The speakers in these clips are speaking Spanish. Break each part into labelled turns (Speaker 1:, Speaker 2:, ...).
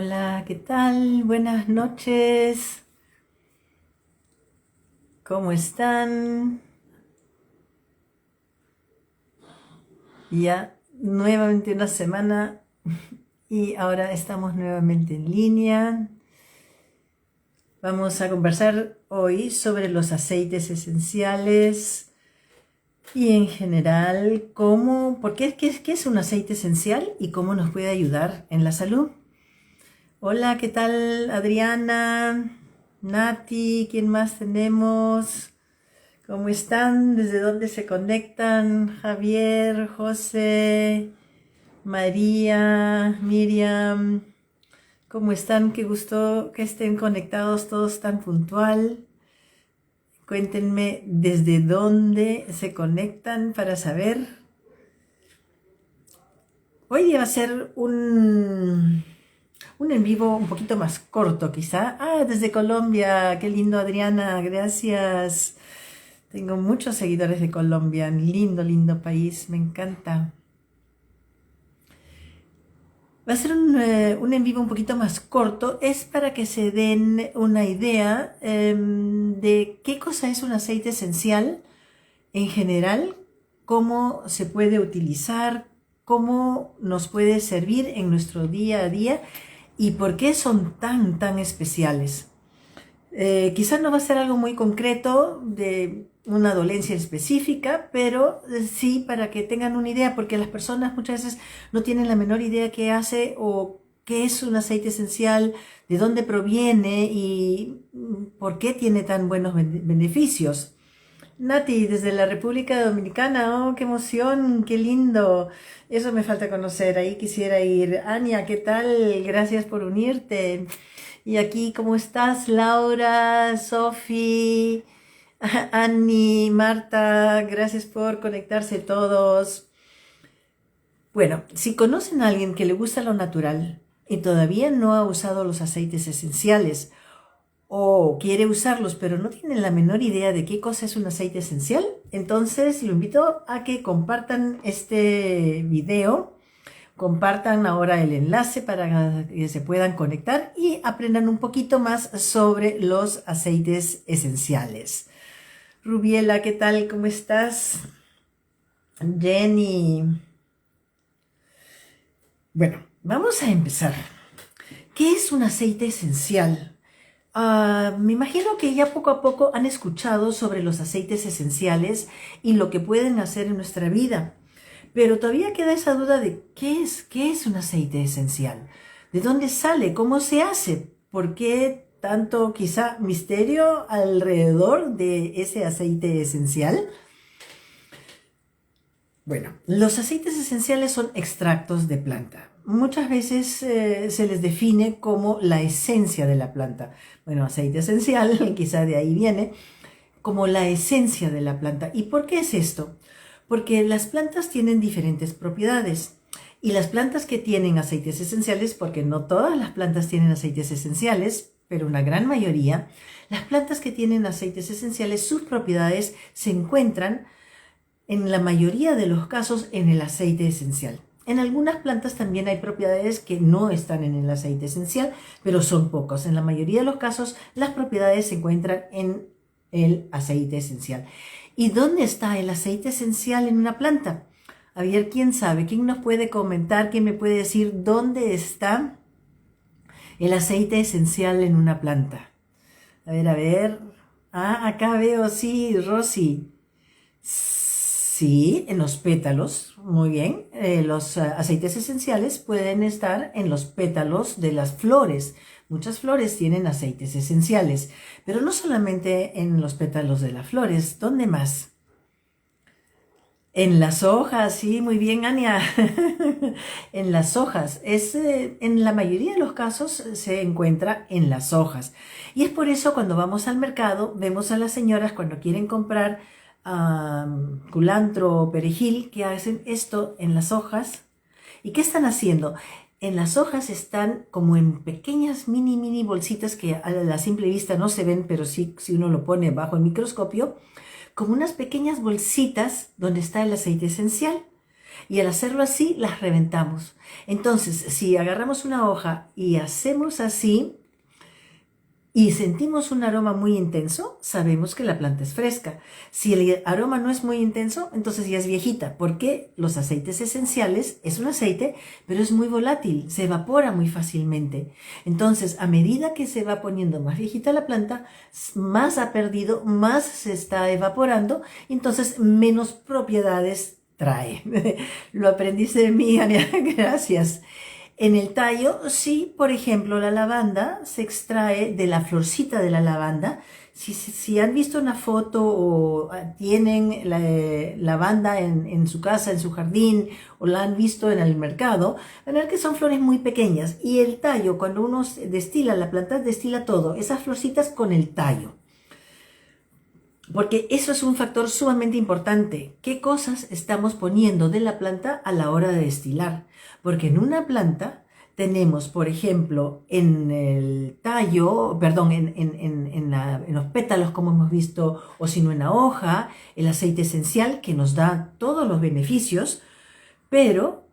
Speaker 1: Hola, ¿qué tal? Buenas noches. ¿Cómo están? Ya nuevamente una semana y ahora estamos nuevamente en línea. Vamos a conversar hoy sobre los aceites esenciales y en general qué es un aceite esencial y cómo nos puede ayudar en la salud. Hola, ¿qué tal Adriana? Nati, ¿quién más tenemos? ¿Cómo están? ¿Desde dónde se conectan? Javier, José, María, Miriam. ¿Cómo están? Qué gusto que estén conectados todos tan puntual. Cuéntenme desde dónde se conectan para saber. Hoy día va a ser un en vivo un poquito más corto quizá. Desde Colombia. Qué lindo, Adriana. Gracias. Tengo muchos seguidores de Colombia, lindo, lindo país, me encanta. Va a ser un en vivo un poquito más corto, es para que se den una idea de qué cosa es un aceite esencial en general, cómo se puede utilizar, cómo nos puede servir en nuestro día a día y por qué son tan especiales. Quizás no va a ser algo muy concreto de una dolencia específica, pero sí para que tengan una idea, porque las personas muchas veces no tienen la menor idea qué hace o qué es un aceite esencial, de dónde proviene y por qué tiene tan buenos beneficios. Nati, desde la República Dominicana, oh, qué emoción, qué lindo. Eso me falta conocer, ahí quisiera ir. Ania, ¿qué tal? Gracias por unirte. Y aquí, ¿cómo estás? Laura, Sofi, Annie, Marta, gracias por conectarse todos. Bueno, si conocen a alguien que le gusta lo natural y todavía no ha usado los aceites esenciales o quiere usarlos pero no tiene la menor idea de qué cosa es un aceite esencial, entonces lo invito a que compartan este video. Compartan ahora el enlace para que se puedan conectar y aprendan un poquito más sobre los aceites esenciales. Rubiela, ¿qué tal? ¿Cómo estás? Jenny. Bueno, vamos a empezar. ¿Qué es un aceite esencial? Me imagino que ya poco a poco han escuchado sobre los aceites esenciales y lo que pueden hacer en nuestra vida. Pero todavía queda esa duda de qué es un aceite esencial, de dónde sale, cómo se hace, por qué tanto quizá misterio alrededor de ese aceite esencial. Bueno, los aceites esenciales son extractos de planta. Muchas veces se les define como la esencia de la planta. Bueno, aceite esencial, quizá de ahí viene, como la esencia de la planta. ¿Y por qué es esto? Porque las plantas tienen diferentes propiedades y las plantas que tienen aceites esenciales, porque no todas las plantas tienen aceites esenciales, pero una gran mayoría, las plantas que tienen aceites esenciales, sus propiedades se encuentran en la mayoría de los casos en el aceite esencial. En algunas plantas también hay propiedades que no están en el aceite esencial, pero son pocos. En la mayoría de los casos las propiedades se encuentran en el aceite esencial. ¿Y dónde está el aceite esencial en una planta? A ver, ¿quién sabe? ¿Quién nos puede comentar? ¿Quién me puede decir dónde está el aceite esencial en una planta? A ver, a ver. Acá veo, sí, Rosy. Sí, en los pétalos, muy bien. Los aceites esenciales pueden estar en los pétalos de las flores. Muchas flores tienen aceites esenciales, pero no solamente en los pétalos de las flores. ¿Dónde más? En las hojas, sí, muy bien, Ania. En las hojas. En la mayoría de los casos se encuentra en las hojas. Y es por eso cuando vamos al mercado, vemos a las señoras cuando quieren comprar culantro o perejil, que hacen esto en las hojas. ¿Y qué están haciendo? En las hojas están como en pequeñas mini bolsitas que a la simple vista no se ven, pero sí, si uno lo pone bajo el microscopio, como unas pequeñas bolsitas donde está el aceite esencial. Y al hacerlo así, las reventamos. Entonces, si agarramos una hoja y hacemos así, y sentimos un aroma muy intenso, sabemos que la planta es fresca. Si el aroma no es muy intenso, entonces ya es viejita, porque los aceites esenciales es un aceite, pero es muy volátil, se evapora muy fácilmente. Entonces, a medida que se va poniendo más viejita la planta, más ha perdido, más se está evaporando, entonces menos propiedades trae. Lo aprendiste de mí, Ania, gracias. En el tallo, sí, por ejemplo, la lavanda se extrae de la florcita de la lavanda. Si han visto una foto o tienen lavanda en su casa, en su jardín, o la han visto en el mercado, van a ver que son flores muy pequeñas. Y el tallo, cuando uno destila la planta, destila todo, esas florcitas con el tallo. Porque eso es un factor sumamente importante. ¿Qué cosas estamos poniendo de la planta a la hora de destilar? Porque en una planta tenemos, por ejemplo, en el tallo, perdón, en los pétalos, como hemos visto, o si no en la hoja, el aceite esencial que nos da todos los beneficios, pero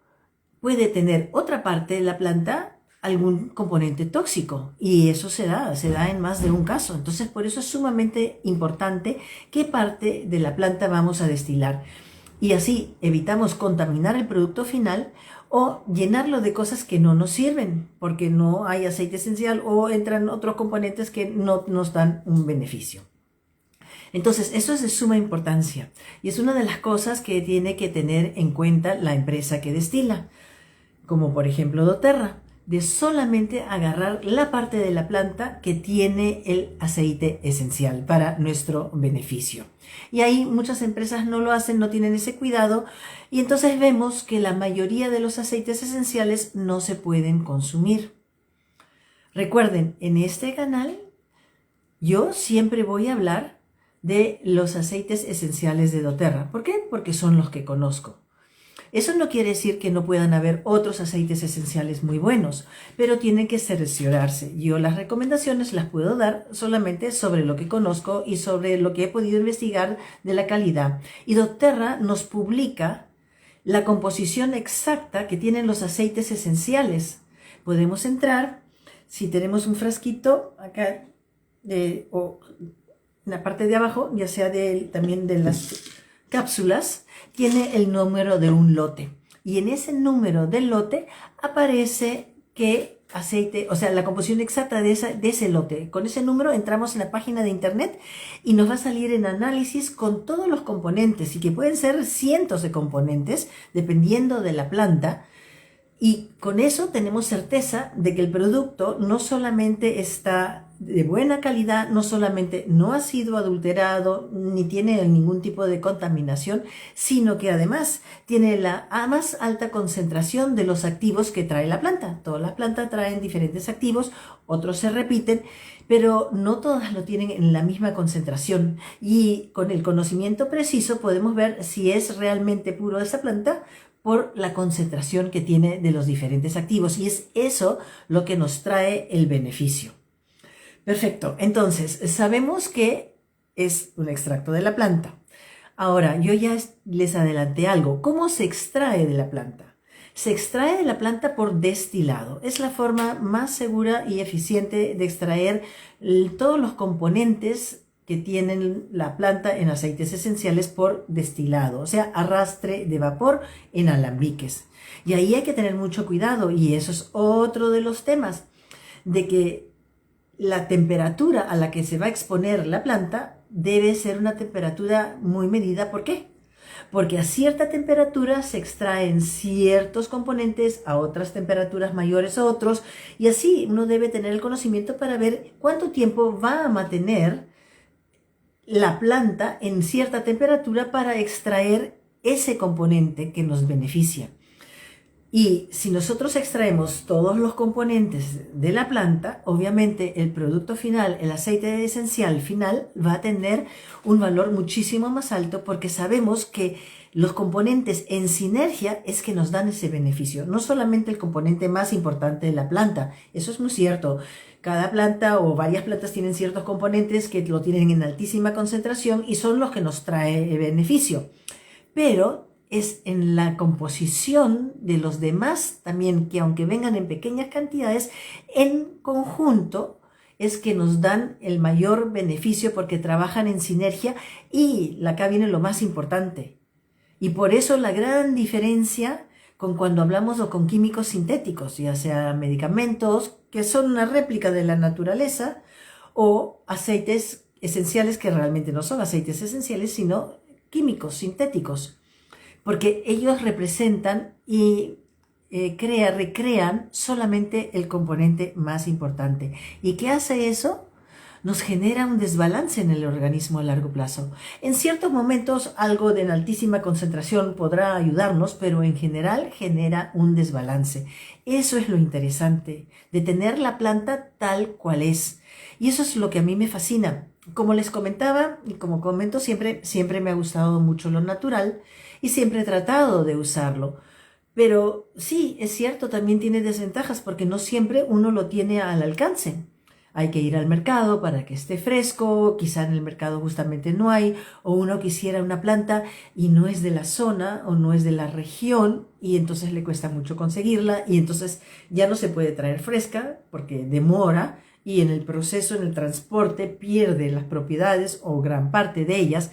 Speaker 1: puede tener otra parte de la planta algún componente tóxico y eso se da en más de un caso. Entonces, por eso es sumamente importante qué parte de la planta vamos a destilar. Y así evitamos contaminar el producto final o llenarlo de cosas que no nos sirven porque no hay aceite esencial o entran otros componentes que no nos dan un beneficio. Entonces, eso es de suma importancia y es una de las cosas que tiene que tener en cuenta la empresa que destila, como por ejemplo doTERRA, de solamente agarrar la parte de la planta que tiene el aceite esencial para nuestro beneficio. Y ahí muchas empresas no lo hacen, no tienen ese cuidado y entonces vemos que la mayoría de los aceites esenciales no se pueden consumir. Recuerden, en este canal yo siempre voy a hablar de los aceites esenciales de doTERRA. ¿Por qué? Porque son los que conozco. Eso no quiere decir que no puedan haber otros aceites esenciales muy buenos, pero tienen que seleccionarse. Yo las recomendaciones las puedo dar solamente sobre lo que conozco y sobre lo que he podido investigar de la calidad. Y doTERRA nos publica la composición exacta que tienen los aceites esenciales. Podemos entrar, si tenemos un frasquito acá, o en la parte de abajo, ya sea también de las cápsulas, tiene el número de un lote y en ese número del lote aparece qué aceite, o sea, la composición exacta de ese lote. Con ese número entramos en la página de internet y nos va a salir en análisis con todos los componentes y que pueden ser cientos de componentes dependiendo de la planta. Y con eso tenemos certeza de que el producto no solamente está de buena calidad, no solamente no ha sido adulterado ni tiene ningún tipo de contaminación, sino que además tiene la más alta concentración de los activos que trae la planta. Todas las plantas traen diferentes activos, otros se repiten, pero no todas lo tienen en la misma concentración. Y con el conocimiento preciso podemos ver si es realmente puro de esa planta por la concentración que tiene de los diferentes activos. Y es eso lo que nos trae el beneficio. Perfecto. Entonces, sabemos que es un extracto de la planta. Ahora, yo ya les adelanté algo. ¿Cómo se extrae de la planta? Se extrae de la planta por destilado. Es la forma más segura y eficiente de extraer todos los componentes que tienen la planta en aceites esenciales por destilado, o sea, arrastre de vapor en alambiques. Y ahí hay que tener mucho cuidado y eso es otro de los temas, de que la temperatura a la que se va a exponer la planta debe ser una temperatura muy medida. ¿Por qué? Porque a cierta temperatura se extraen ciertos componentes, a otras temperaturas mayores a otros, y así uno debe tener el conocimiento para ver cuánto tiempo va a mantener la planta en cierta temperatura para extraer ese componente que nos beneficia. Y si nosotros extraemos todos los componentes de la planta, obviamente el producto final, el aceite esencial final, va a tener un valor muchísimo más alto porque sabemos que los componentes en sinergia es que nos dan ese beneficio. No solamente el componente más importante de la planta, eso es muy cierto. Cada planta o varias plantas tienen ciertos componentes que lo tienen en altísima concentración y son los que nos trae el beneficio. Pero es en la composición de los demás también, que aunque vengan en pequeñas cantidades, en conjunto es que nos dan el mayor beneficio porque trabajan en sinergia y acá viene lo más importante. Y por eso la gran diferencia con cuando hablamos o con químicos sintéticos, ya sea medicamentos que son una réplica de la naturaleza o aceites esenciales que realmente no son aceites esenciales, sino químicos sintéticos, porque ellos representan y recrean solamente el componente más importante. ¿Y qué hace eso? Nos genera un desbalance en el organismo a largo plazo. En ciertos momentos algo de en altísima concentración podrá ayudarnos, pero en general genera un desbalance. Eso es lo interesante, de tener la planta tal cual es. Y eso es lo que a mí me fascina. Como les comentaba, y como comento siempre me ha gustado mucho lo natural y siempre he tratado de usarlo. Pero sí, es cierto, también tiene desventajas porque no siempre uno lo tiene al alcance. Hay que ir al mercado para que esté fresco, quizá en el mercado justamente no hay, o uno quisiera una planta y no es de la zona o no es de la región y entonces le cuesta mucho conseguirla y entonces ya no se puede traer fresca porque demora y en el proceso, en el transporte, pierde las propiedades o gran parte de ellas.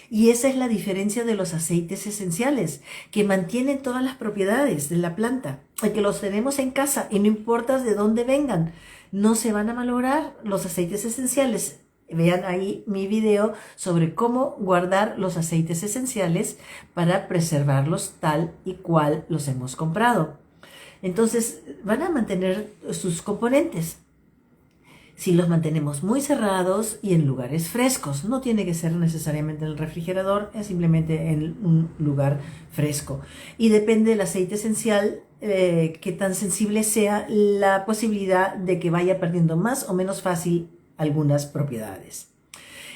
Speaker 1: Y esa es la diferencia de los aceites esenciales, que mantienen todas las propiedades de la planta, y que los tenemos en casa y no importa de dónde vengan, no se van a malograr los aceites esenciales. Vean ahí mi video sobre cómo guardar los aceites esenciales para preservarlos tal y cual los hemos comprado. Entonces van a mantener sus componentes. Si los mantenemos muy cerrados y en lugares frescos, no tiene que ser necesariamente en el refrigerador, es simplemente en un lugar fresco. Y depende del aceite esencial, qué tan sensible sea la posibilidad de que vaya perdiendo más o menos fácil algunas propiedades.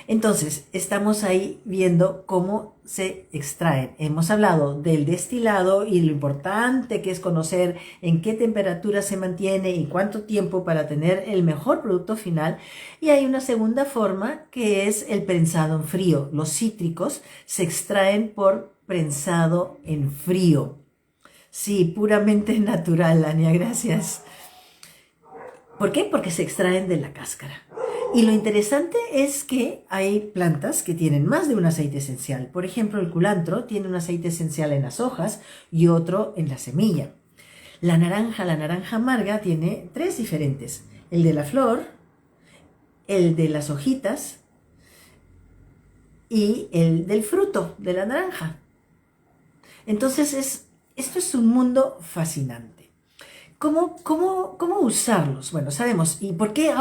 Speaker 1: Entonces, estamos ahí viendo cómo se extraen. Hemos hablado del destilado y lo importante que es conocer en qué temperatura se mantiene y cuánto tiempo para tener el mejor producto final. Y hay una segunda forma que es el prensado en frío. Los cítricos se extraen por prensado en frío. Sí, puramente natural, Ania, gracias. ¿Por qué? Porque se extraen de la cáscara. Y lo interesante es que hay plantas que tienen más de un aceite esencial. Por ejemplo, el culantro tiene un aceite esencial en las hojas y otro en la semilla. La naranja amarga, tiene 3 diferentes. El de la flor, el de las hojitas y el del fruto de la naranja. Entonces, esto es un mundo fascinante. ¿Cómo usarlos? Bueno, sabemos. ¿Y por qué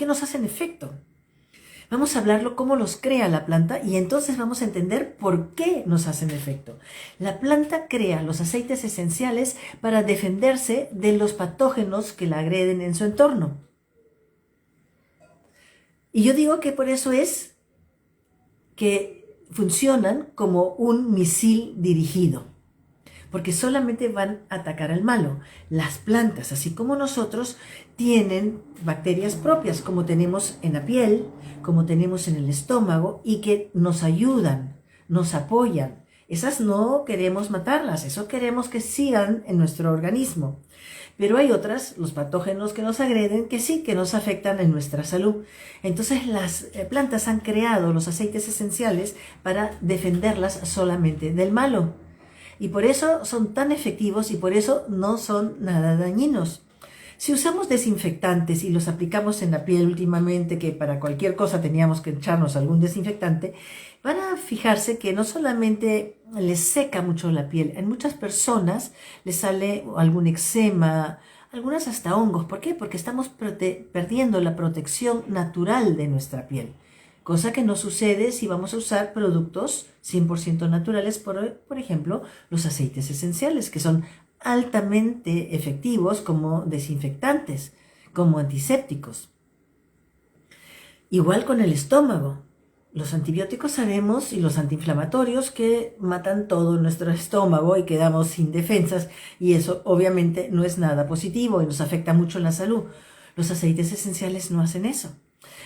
Speaker 1: nos hacen efecto? Vamos a hablarlo cómo los crea la planta y entonces vamos a entender por qué nos hacen efecto. La planta crea los aceites esenciales para defenderse de los patógenos que la agreden en su entorno. Y yo digo que por eso es que funcionan como un misil dirigido, porque solamente van a atacar al malo. Las plantas, así como nosotros, tienen bacterias propias, como tenemos en la piel, como tenemos en el estómago, y que nos ayudan, nos apoyan. Esas no queremos matarlas, eso queremos que sigan en nuestro organismo. Pero hay otras, los patógenos que nos agreden, que sí, que nos afectan en nuestra salud. Entonces las plantas han creado los aceites esenciales para defenderlas solamente del malo. Y por eso son tan efectivos y por eso no son nada dañinos. Si usamos desinfectantes y los aplicamos en la piel últimamente, que para cualquier cosa teníamos que echarnos algún desinfectante, van a fijarse que no solamente les seca mucho la piel, en muchas personas les sale algún eczema, algunas hasta hongos. ¿Por qué? Porque estamos perdiendo la protección natural de nuestra piel. Cosa que no sucede si vamos a usar productos 100% naturales, por ejemplo, los aceites esenciales, que son altamente efectivos como desinfectantes, como antisépticos. Igual con el estómago. Los antibióticos sabemos y los antiinflamatorios que matan todo nuestro estómago y quedamos sin defensas, y eso obviamente no es nada positivo y nos afecta mucho en la salud. Los aceites esenciales no hacen eso.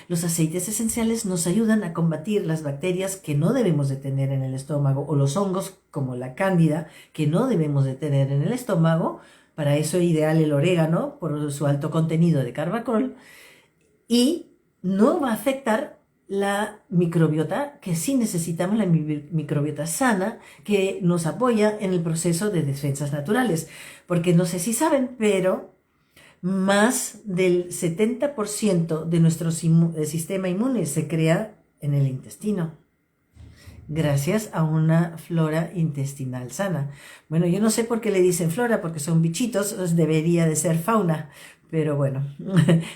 Speaker 1: Los aceites esenciales nos ayudan a combatir las bacterias que no debemos de tener en el estómago o los hongos como la cándida que no debemos de tener en el estómago. Para eso es ideal el orégano por su alto contenido de carbacol y no va a afectar la microbiota, que sí necesitamos, la microbiota sana, que nos apoya en el proceso de defensas naturales. Porque no sé si saben, pero más del 70% de nuestro sistema inmune se crea en el intestino, gracias a una flora intestinal sana. Bueno, yo no sé por qué le dicen flora, porque son bichitos, debería de ser fauna, pero bueno,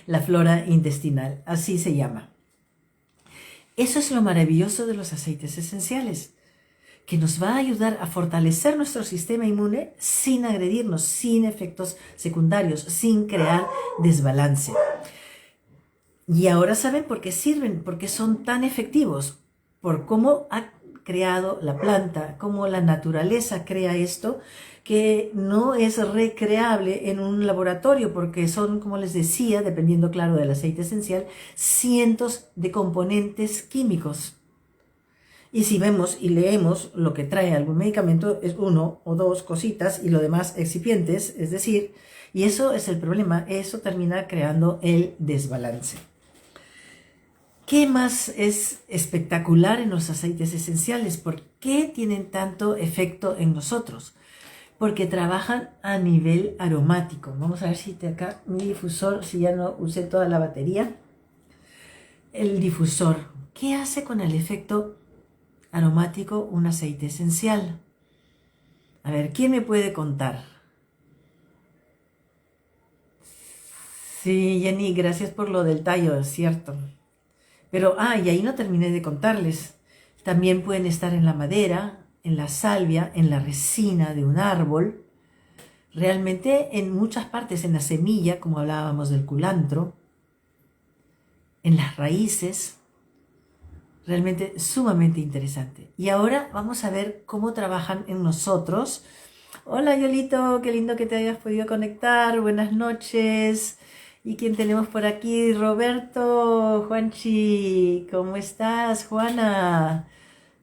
Speaker 1: la flora intestinal, así se llama. Eso es lo maravilloso de los aceites esenciales, que nos va a ayudar a fortalecer nuestro sistema inmune sin agredirnos, sin efectos secundarios, sin crear desbalance. Y ahora saben por qué sirven, por qué son tan efectivos, por cómo ha creado la planta, cómo la naturaleza crea esto, que no es recreable en un laboratorio, porque son, como les decía, dependiendo claro del aceite esencial, cientos de componentes químicos. Y si vemos y leemos lo que trae algún medicamento, es 1 o 2 cositas y lo demás excipientes, es decir, y eso es el problema, eso termina creando el desbalance. ¿Qué más es espectacular en los aceites esenciales? ¿Por qué tienen tanto efecto en nosotros? Porque trabajan a nivel aromático. Vamos a ver si acá mi difusor, si ya no usé toda la batería. El difusor, ¿qué hace con el efecto aromático un aceite esencial? A ver, ¿quién me puede contar? Sí, Jenny, gracias por lo del tallo, es cierto. Pero, y ahí no terminé de contarles. También pueden estar en la madera, en la salvia, en la resina de un árbol. Realmente en muchas partes, en la semilla, como hablábamos del culantro, en las raíces. Realmente sumamente interesante. Y ahora vamos a ver cómo trabajan en nosotros. Hola Yolito, qué lindo que te hayas podido conectar. Buenas noches. ¿Y quién tenemos por aquí? Roberto, Juanchi, ¿cómo estás? Juana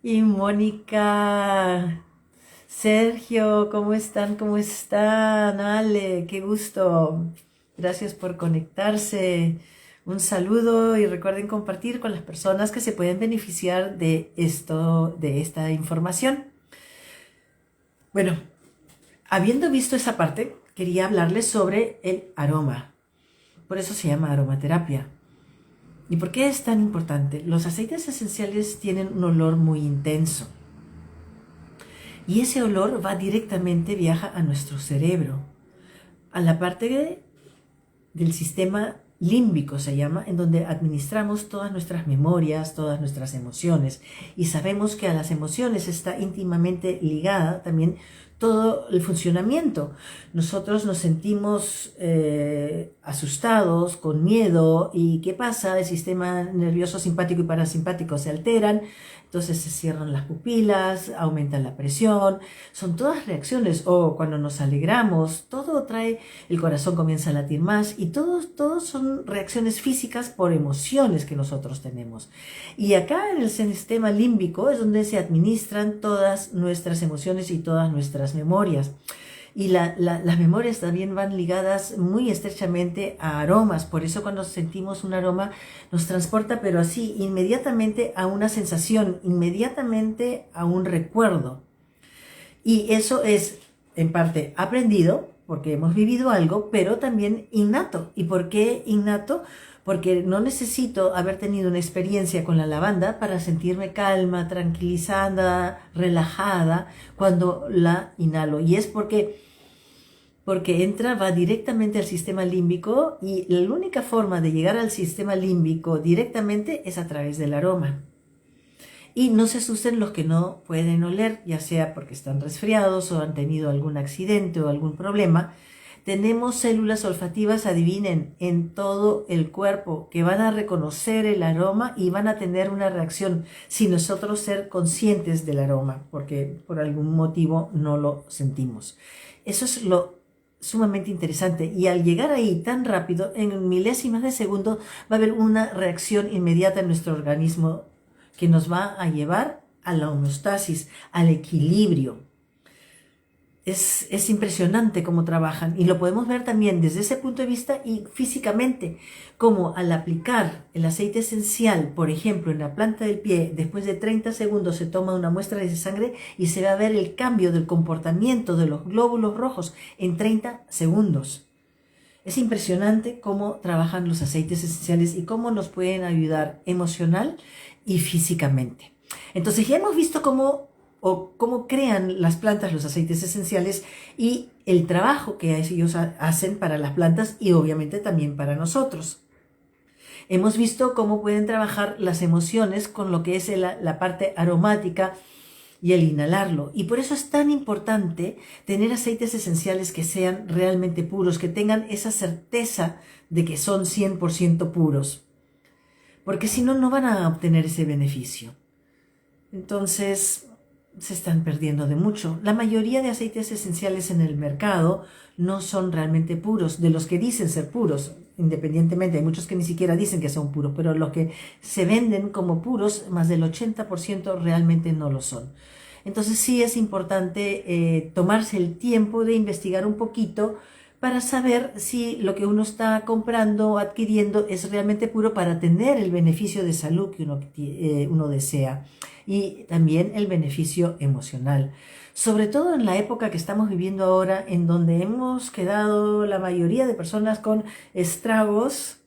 Speaker 1: y Mónica, Sergio, ¿cómo están? ¿Cómo están? Ale, qué gusto. Gracias por conectarse. Un saludo y recuerden compartir con las personas que se pueden beneficiar de esto, de esta información. Bueno, habiendo visto esa parte, quería hablarles sobre el aroma. Por eso se llama aromaterapia. ¿Y por qué es tan importante? Los aceites esenciales tienen un olor muy intenso. Y ese olor va directamente, viaja a nuestro cerebro, a la parte del sistema límbico se llama, en donde administramos todas nuestras memorias, todas nuestras emociones. Y sabemos que a las emociones está íntimamente ligada también todo el funcionamiento. Nosotros nos sentimos asustados, con miedo, y ¿qué pasa? El sistema nervioso simpático y parasimpático se alteran, entonces se cierran las pupilas, aumenta la presión, son todas reacciones, o cuando nos alegramos, todo trae, el corazón comienza a latir más, y todos son reacciones físicas por emociones que nosotros tenemos. Y acá en el sistema límbico es donde se administran todas nuestras emociones y todas nuestras memorias. Y las memorias también van ligadas muy estrechamente a aromas, por eso cuando sentimos un aroma nos transporta, pero así, inmediatamente a una sensación, inmediatamente a un recuerdo. Y eso es en parte aprendido, porque hemos vivido algo, pero también innato. ¿Y por qué innato? Porque no necesito haber tenido una experiencia con la lavanda para sentirme calma, tranquilizada, relajada cuando la inhalo. Y es porque va directamente al sistema límbico, y la única forma de llegar al sistema límbico directamente es a través del aroma. Y no se asusten los que no pueden oler, ya sea porque están resfriados o han tenido algún accidente o algún problema. Tenemos células olfativas, adivinen, en todo el cuerpo, que van a reconocer el aroma y van a tener una reacción sin nosotros ser conscientes del aroma, porque por algún motivo no lo sentimos. Eso es lo sumamente interesante, y al llegar ahí tan rápido, en milésimas de segundo, va a haber una reacción inmediata en nuestro organismo que nos va a llevar a la homeostasis, al equilibrio. Es impresionante cómo trabajan, y lo podemos ver también desde ese punto de vista y físicamente, como al aplicar el aceite esencial, por ejemplo, en la planta del pie, después de 30 segundos se toma una muestra de sangre y se va a ver el cambio del comportamiento de los glóbulos rojos en 30 segundos. Es impresionante cómo trabajan los aceites esenciales y cómo nos pueden ayudar emocional y físicamente. Entonces ya hemos visto cómo crean las plantas los aceites esenciales y el trabajo que ellos hacen para las plantas y obviamente también para nosotros. Hemos visto cómo pueden trabajar las emociones con lo que es la parte aromática y el inhalarlo. Y por eso es tan importante tener aceites esenciales que sean realmente puros, que tengan esa certeza de que son 100% puros. Porque si no, no van a obtener ese beneficio. Entonces, se están perdiendo de mucho. La mayoría de aceites esenciales en el mercado no son realmente puros, de los que dicen ser puros, independientemente, hay muchos que ni siquiera dicen que son puros, pero los que se venden como puros, más del 80% realmente no lo son. Entonces sí es importante tomarse el tiempo de investigar un poquito para saber si lo que uno está comprando o adquiriendo es realmente puro para tener el beneficio de salud que uno desea, y también el beneficio emocional. Sobre todo en la época que estamos viviendo ahora, en donde hemos quedado la mayoría de personas con estragos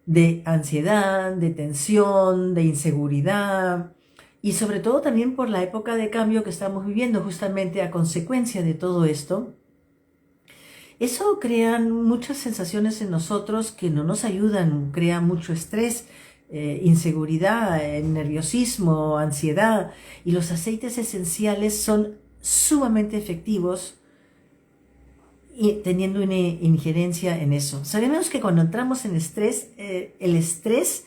Speaker 1: de ansiedad, de tensión, de inseguridad, y sobre todo también por la época de cambio que estamos viviendo, justamente a consecuencia de todo esto. Eso crea muchas sensaciones en nosotros que no nos ayudan, crea mucho estrés, inseguridad, nerviosismo, ansiedad, y los aceites esenciales son sumamente efectivos y teniendo una injerencia en eso. Sabemos que cuando entramos en estrés, el estrés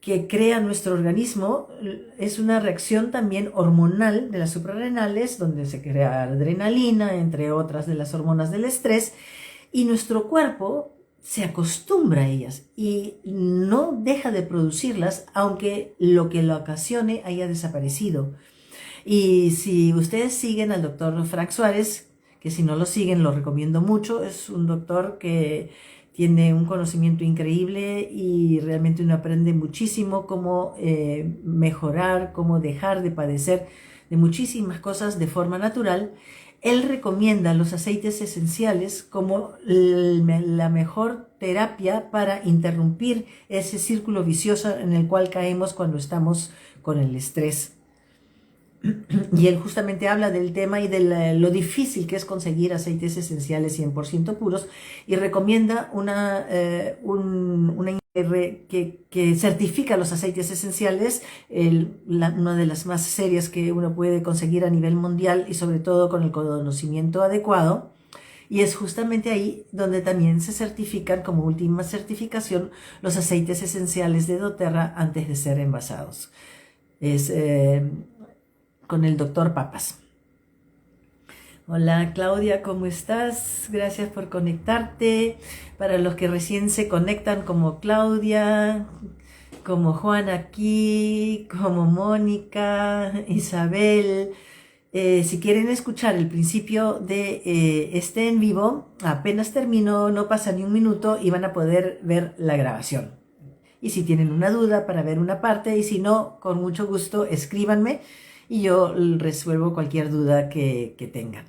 Speaker 1: que crea nuestro organismo es una reacción también hormonal de las suprarrenales, donde se crea adrenalina, entre otras de las hormonas del estrés, y nuestro cuerpo se acostumbra a ellas y no deja de producirlas, aunque lo que lo ocasione haya desaparecido. Y si ustedes siguen al doctor Frank Suárez, que si no lo siguen lo recomiendo mucho, es un doctor que tiene un conocimiento increíble y realmente uno aprende muchísimo cómo mejorar, cómo dejar de padecer de muchísimas cosas de forma natural. Él recomienda los aceites esenciales como la mejor terapia para interrumpir ese círculo vicioso en el cual caemos cuando estamos con el estrés. Y él justamente habla del tema y de lo difícil que es conseguir aceites esenciales 100% puros, y recomienda una IR que certifica los aceites esenciales, una de las más serias que uno puede conseguir a nivel mundial y sobre todo con el conocimiento adecuado. Y es justamente ahí donde también se certifican como última certificación los aceites esenciales de doTERRA antes de ser envasados. Es con el doctor Papas. Hola Claudia, ¿cómo estás? Gracias por conectarte. Para los que recién se conectan, como Claudia, como Juan aquí, como Mónica, Isabel, si quieren escuchar el principio de este en vivo, apenas termino, no pasa ni un minuto y van a poder ver la grabación. Y si tienen una duda para ver una parte, y si no, con mucho gusto escríbanme y yo resuelvo cualquier duda que tengan.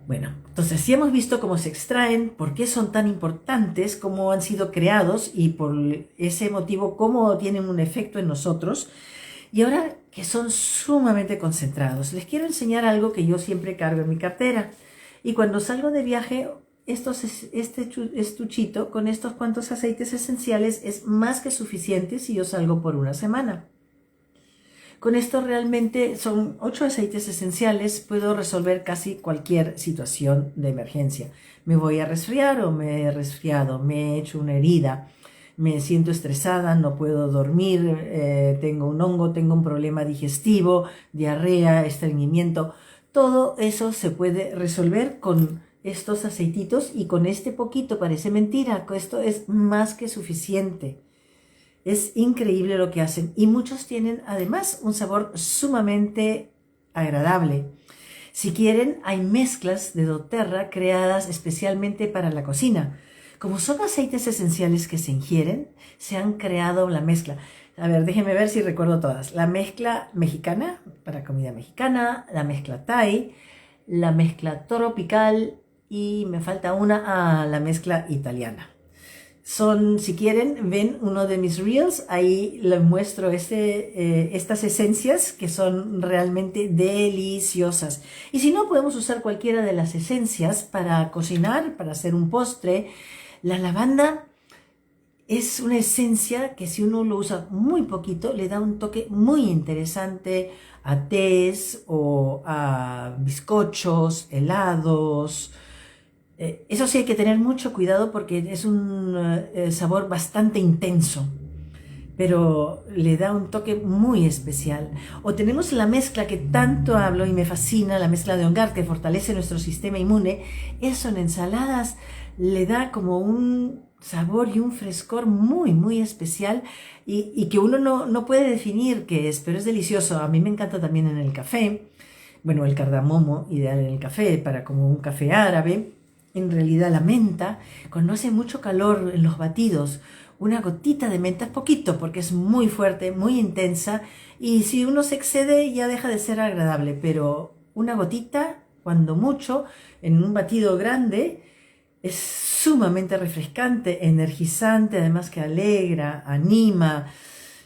Speaker 1: Bueno, entonces sí hemos visto cómo se extraen, por qué son tan importantes, cómo han sido creados y por ese motivo cómo tienen un efecto en nosotros. Y ahora que son sumamente concentrados, les quiero enseñar algo que yo siempre cargo en mi cartera. Y cuando salgo de viaje, este estuchito con estos cuantos aceites esenciales es más que suficiente si yo salgo por una semana. Con esto realmente son 8 aceites esenciales, puedo resolver casi cualquier situación de emergencia. Me voy a resfriar o me he resfriado, me he hecho una herida, me siento estresada, no puedo dormir, tengo un hongo, tengo un problema digestivo, diarrea, estreñimiento. Todo eso se puede resolver con estos aceititos y con este poquito, parece mentira, esto es más que suficiente. Es increíble lo que hacen y muchos tienen además un sabor sumamente agradable. Si quieren, hay mezclas de doTERRA creadas especialmente para la cocina. Como son aceites esenciales que se ingieren, se han creado la mezcla. A ver, déjenme ver si recuerdo todas. La mezcla mexicana, para comida mexicana, la mezcla Thai, la mezcla tropical y me falta una, la mezcla italiana. Son, si quieren, ven uno de mis reels, ahí les muestro estas esencias que son realmente deliciosas. Y si no, podemos usar cualquiera de las esencias para cocinar, para hacer un postre. La lavanda es una esencia que si uno lo usa muy poquito, le da un toque muy interesante a tés o a bizcochos, helados. Eso sí hay que tener mucho cuidado porque es un sabor bastante intenso, pero le da un toque muy especial. O tenemos la mezcla que tanto hablo y me fascina, la mezcla de OnGuard que fortalece nuestro sistema inmune. Eso en ensaladas le da como un sabor y un frescor muy, muy especial y que uno no puede definir qué es, pero es delicioso. A mí me encanta también en el café. Bueno, el cardamomo, ideal en el café, para como un café árabe. En realidad la menta, cuando hace mucho calor en los batidos, una gotita de menta es poquito porque es muy fuerte, muy intensa y si uno se excede ya deja de ser agradable, pero una gotita, cuando mucho, en un batido grande, es sumamente refrescante, energizante, además que alegra, anima.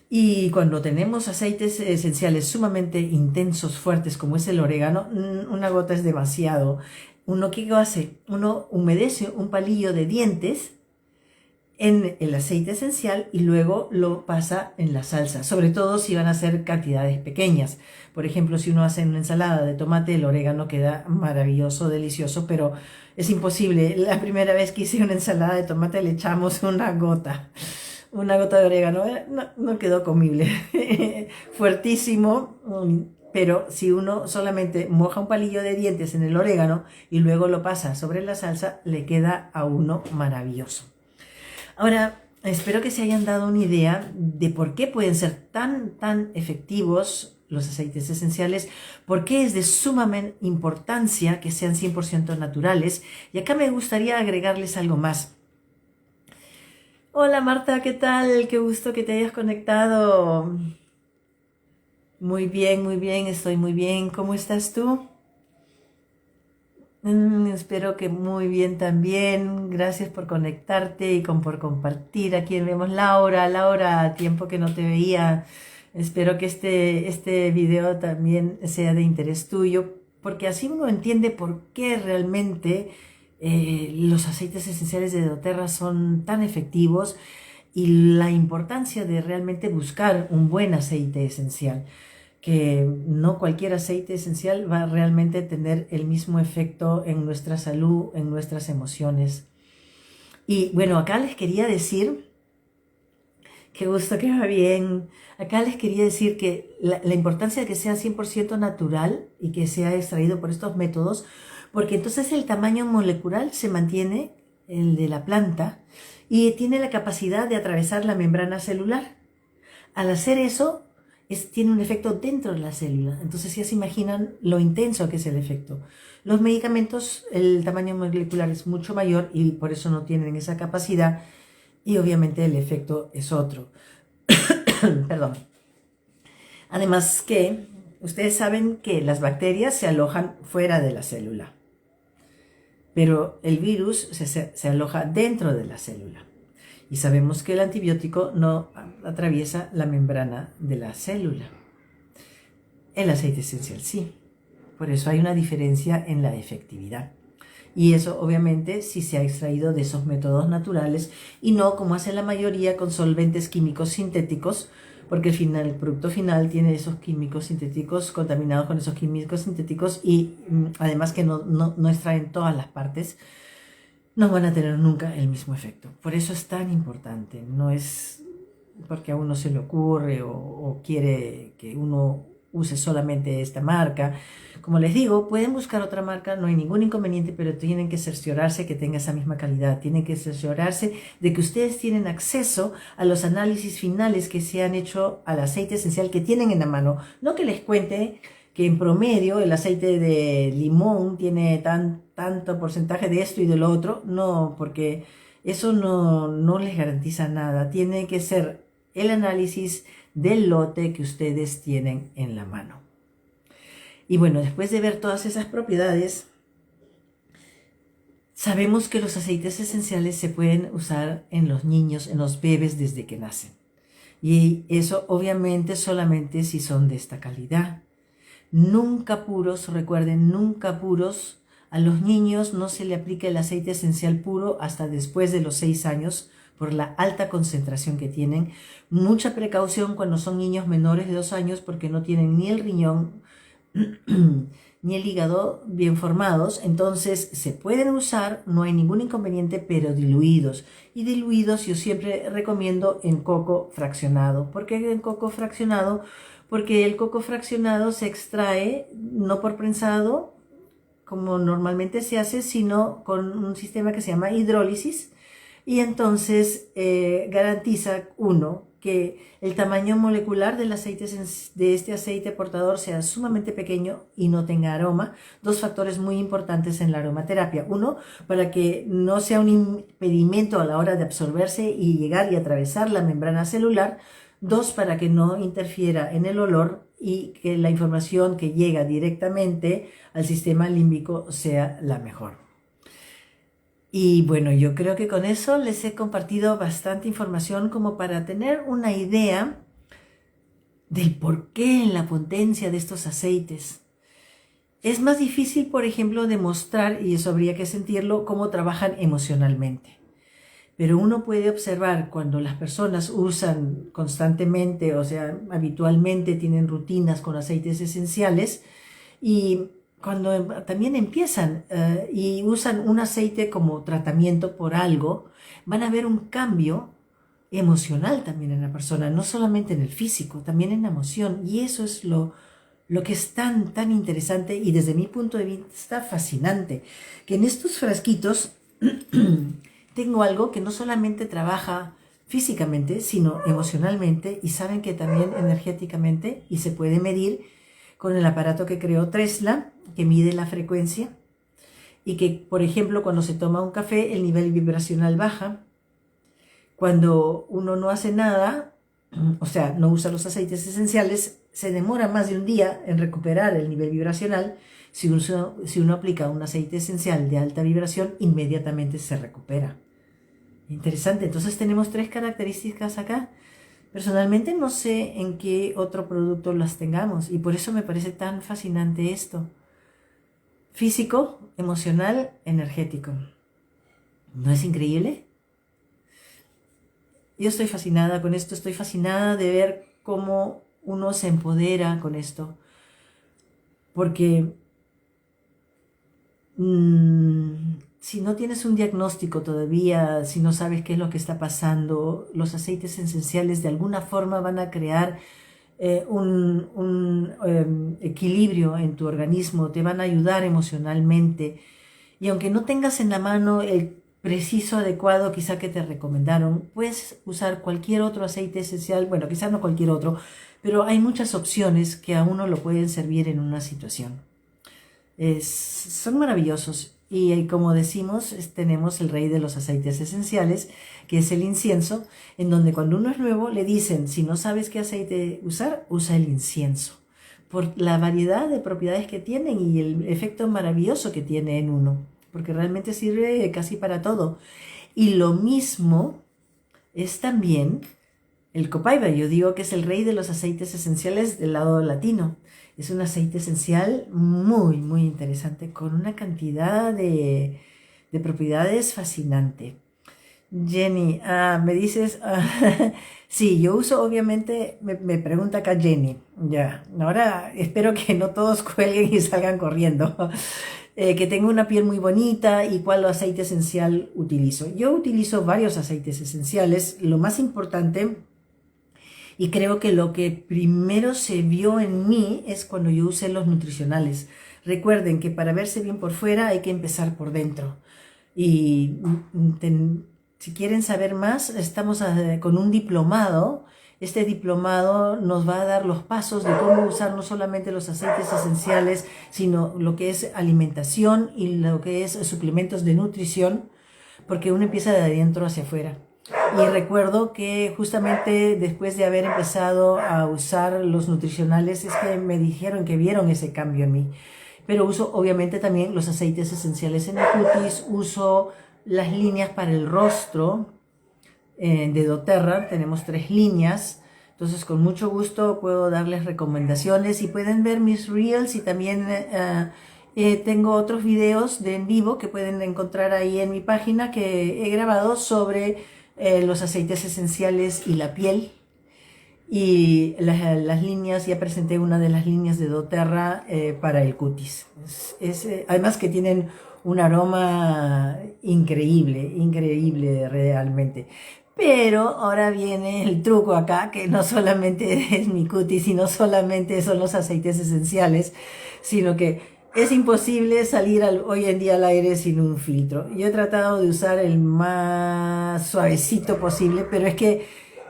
Speaker 1: Y cuando tenemos aceites esenciales sumamente intensos, fuertes, como es el orégano, una gota es demasiado. Uno, ¿qué hace? Uno humedece un palillo de dientes en el aceite esencial y luego lo pasa en la salsa, sobre todo si van a ser cantidades pequeñas. Por ejemplo, si uno hace una ensalada de tomate, el orégano queda maravilloso, delicioso, pero es imposible. La primera vez que hice una ensalada de tomate le echamos una gota de orégano, no quedó comible, fuertísimo, pero si uno solamente moja un palillo de dientes en el orégano y luego lo pasa sobre la salsa, le queda a uno maravilloso. Ahora, espero que se hayan dado una idea de por qué pueden ser tan efectivos los aceites esenciales, por qué es de suma importancia que sean 100% naturales, y acá me gustaría agregarles algo más. Hola Marta, ¿qué tal? Qué gusto que te hayas conectado. Muy bien, estoy muy bien. ¿Cómo estás tú? Espero que muy bien también. Gracias por conectarte y por compartir. Aquí vemos Laura. Laura, tiempo que no te veía. Espero que este video también sea de interés tuyo, porque así uno entiende por qué realmente los aceites esenciales de doTERRA son tan efectivos y la importancia de realmente buscar un buen aceite esencial, que no cualquier aceite esencial va a realmente tener el mismo efecto en nuestra salud, en nuestras emociones. Y bueno, acá les quería decir, qué gusto que va bien, acá les quería decir que la importancia de que sea 100% natural y que sea extraído por estos métodos, porque entonces el tamaño molecular se mantiene, el de la planta, y tiene la capacidad de atravesar la membrana celular. Al hacer eso, tiene un efecto dentro de la célula. Entonces ya se imaginan lo intenso que es el efecto. Los medicamentos, el tamaño molecular es mucho mayor y por eso no tienen esa capacidad y obviamente el efecto es otro. Perdón. Además que ustedes saben que las bacterias se alojan fuera de la célula, pero el virus se aloja dentro de la célula. Y sabemos que el antibiótico no atraviesa la membrana de la célula. El aceite esencial sí. Por eso hay una diferencia en la efectividad. Y eso obviamente sí se ha extraído de esos métodos naturales y no como hace la mayoría con solventes químicos sintéticos, porque el producto final tiene esos químicos sintéticos contaminados con esos químicos sintéticos y además que no extraen todas las partes, no van a tener nunca el mismo efecto. Por eso es tan importante. No es porque a uno se le ocurre o quiere que uno use solamente esta marca. Como les digo, pueden buscar otra marca, no hay ningún inconveniente, pero tienen que cerciorarse que tenga esa misma calidad. Tienen que cerciorarse de que ustedes tienen acceso a los análisis finales que se han hecho al aceite esencial que tienen en la mano. No que les cuente que en promedio el aceite de limón tiene tanto porcentaje de esto y de lo otro. No, porque eso no les garantiza nada. Tiene que ser el análisis del lote que ustedes tienen en la mano. Y bueno, después de ver todas esas propiedades, sabemos que los aceites esenciales se pueden usar en los niños, en los bebés desde que nacen. Y eso obviamente solamente si son de esta calidad. Nunca puros, recuerden, nunca puros. A los niños no se le aplica el aceite esencial puro hasta después de los 6 años por la alta concentración que tienen. Mucha precaución cuando son niños menores de 2 años porque no tienen ni el riñón ni el hígado bien formados, entonces se pueden usar, no hay ningún inconveniente, pero diluidos. Y diluidos yo siempre recomiendo en coco fraccionado. ¿Por qué en coco fraccionado? Porque el coco fraccionado se extrae no por prensado, como normalmente se hace, sino con un sistema que se llama hidrólisis. Y entonces garantiza, uno, que el tamaño molecular del aceite, de este aceite portador sea sumamente pequeño y no tenga aroma. 2 factores muy importantes en la aromaterapia. Uno, para que no sea un impedimento a la hora de absorberse y llegar y atravesar la membrana celular. 2, para que no interfiera en el olor y que la información que llega directamente al sistema límbico sea la mejor. Y bueno, yo creo que con eso les he compartido bastante información como para tener una idea del porqué en la potencia de estos aceites. Es más difícil, por ejemplo, demostrar, y eso habría que sentirlo, cómo trabajan emocionalmente. Pero uno puede observar cuando las personas usan constantemente, o sea, habitualmente tienen rutinas con aceites esenciales y cuando también empiezan y usan un aceite como tratamiento por algo, van a ver un cambio emocional también en la persona, no solamente en el físico, también en la emoción. Y eso es lo que es tan interesante y desde mi punto de vista fascinante, que en estos frasquitos tengo algo que no solamente trabaja físicamente, sino emocionalmente, y saben que también energéticamente, y se puede medir con el aparato que creó Tesla, que mide la frecuencia, y que, por ejemplo, cuando se toma un café, el nivel vibracional baja. Cuando uno no hace nada, o sea, no usa los aceites esenciales, se demora más de un día en recuperar el nivel vibracional. Si uno aplica un aceite esencial de alta vibración, inmediatamente se recupera. Interesante. Entonces tenemos 3 características acá. Personalmente no sé en qué otro producto las tengamos y por eso me parece tan fascinante esto. Físico, emocional, energético. ¿No es increíble? Yo estoy fascinada con esto, estoy fascinada de ver cómo uno se empodera con esto. Porque si no tienes un diagnóstico todavía, si no sabes qué es lo que está pasando, los aceites esenciales de alguna forma van a crear un equilibrio en tu organismo, te van a ayudar emocionalmente. Y aunque no tengas en la mano el preciso adecuado quizá que te recomendaron, puedes usar cualquier otro aceite esencial, bueno, quizá no cualquier otro, pero hay muchas opciones que a uno lo pueden servir en una situación. Son maravillosos. Y como decimos, tenemos el rey de los aceites esenciales, que es el incienso, en donde cuando uno es nuevo le dicen, si no sabes qué aceite usar, usa el incienso, por la variedad de propiedades que tienen y el efecto maravilloso que tiene en uno, porque realmente sirve casi para todo. Y lo mismo es también el copaiba. Yo digo que es el rey de los aceites esenciales del lado latino. Es un aceite esencial muy interesante, con una cantidad de propiedades fascinante. Jenny, me dices, sí, yo uso, obviamente, me pregunta acá Jenny, ya, ahora espero que no todos cuelguen y salgan corriendo, que tengo una piel muy bonita y cuál aceite esencial utilizo. Yo utilizo varios aceites esenciales, lo más importante Y creo que lo que primero se vio en mí es cuando yo usé los nutricionales. Recuerden que para verse bien por fuera hay que empezar por dentro. Y si quieren saber más, estamos con un diplomado. Este diplomado nos va a dar los pasos de cómo usar no solamente los aceites esenciales, sino lo que es alimentación y lo que es suplementos de nutrición, porque uno empieza de adentro hacia afuera. Y recuerdo que justamente después de haber empezado a usar los nutricionales es que me dijeron que vieron ese cambio en mí. Pero uso obviamente también los aceites esenciales en el cutis, uso las líneas para el rostro de doTERRA. Tenemos 3 líneas, entonces con mucho gusto puedo darles recomendaciones y pueden ver mis reels y también tengo otros videos de en vivo que pueden encontrar ahí en mi página que he grabado sobre los aceites esenciales y la piel. Y las líneas, ya presenté una de las líneas de doTERRA para el cutis. Además que tienen un aroma increíble, increíble realmente. Pero ahora viene el truco acá, que no solamente es mi cutis y no solamente son los aceites esenciales, sino que es imposible salir hoy en día al aire sin un filtro. Yo he tratado de usar el más suavecito posible, pero es que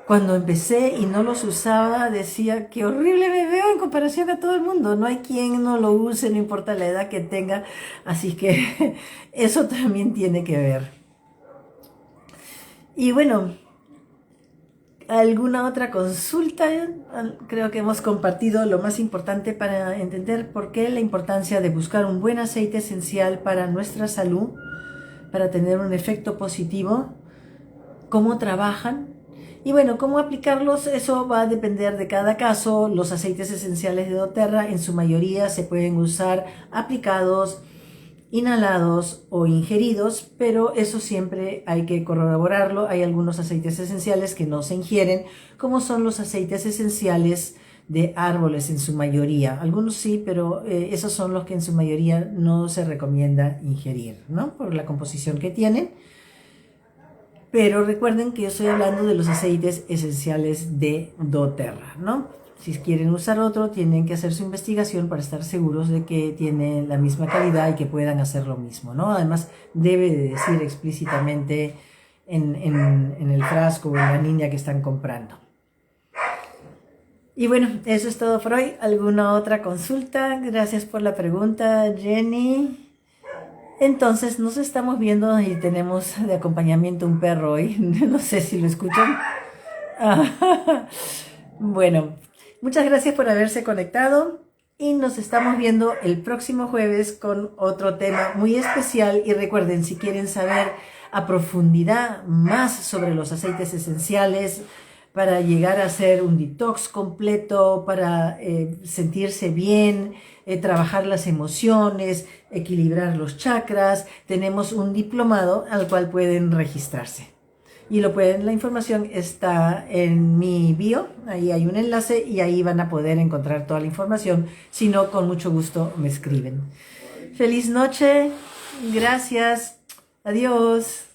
Speaker 1: cuando empecé y no los usaba, decía que horrible me veo en comparación a todo el mundo. No hay quien no lo use, no importa la edad que tenga. Así que eso también tiene que ver. Y bueno, ¿alguna otra consulta? Creo que hemos compartido lo más importante para entender por qué la importancia de buscar un buen aceite esencial para nuestra salud, para tener un efecto positivo, cómo trabajan. Y bueno, cómo aplicarlos, eso va a depender de cada caso. Los aceites esenciales de doTERRA en su mayoría se pueden usar aplicados, inhalados o ingeridos, pero eso siempre hay que corroborarlo. Hay algunos aceites esenciales que no se ingieren, como son los aceites esenciales de árboles en su mayoría. Algunos sí, pero esos son los que en su mayoría no se recomienda ingerir, ¿no? Por la composición que tienen. Pero recuerden que yo estoy hablando de los aceites esenciales de doTERRA, ¿no? Si quieren usar otro, tienen que hacer su investigación para estar seguros de que tiene la misma calidad y que puedan hacer lo mismo, ¿no? Además, debe de decir explícitamente en el frasco o en la línea que están comprando. Y bueno, eso es todo por hoy. ¿Alguna otra consulta? Gracias por la pregunta, Jenny. Entonces nos estamos viendo y tenemos de acompañamiento un perro hoy. No sé si lo escuchan. Bueno, muchas gracias por haberse conectado y nos estamos viendo el próximo jueves con otro tema muy especial. Y recuerden, si quieren saber a profundidad más sobre los aceites esenciales para llegar a hacer un detox completo, para sentirse bien, trabajar las emociones, equilibrar los chakras, tenemos un diplomado al cual pueden registrarse. Y la información está en mi bio, ahí hay un enlace y ahí van a poder encontrar toda la información. Si no, con mucho gusto me escriben. Feliz noche, gracias, adiós.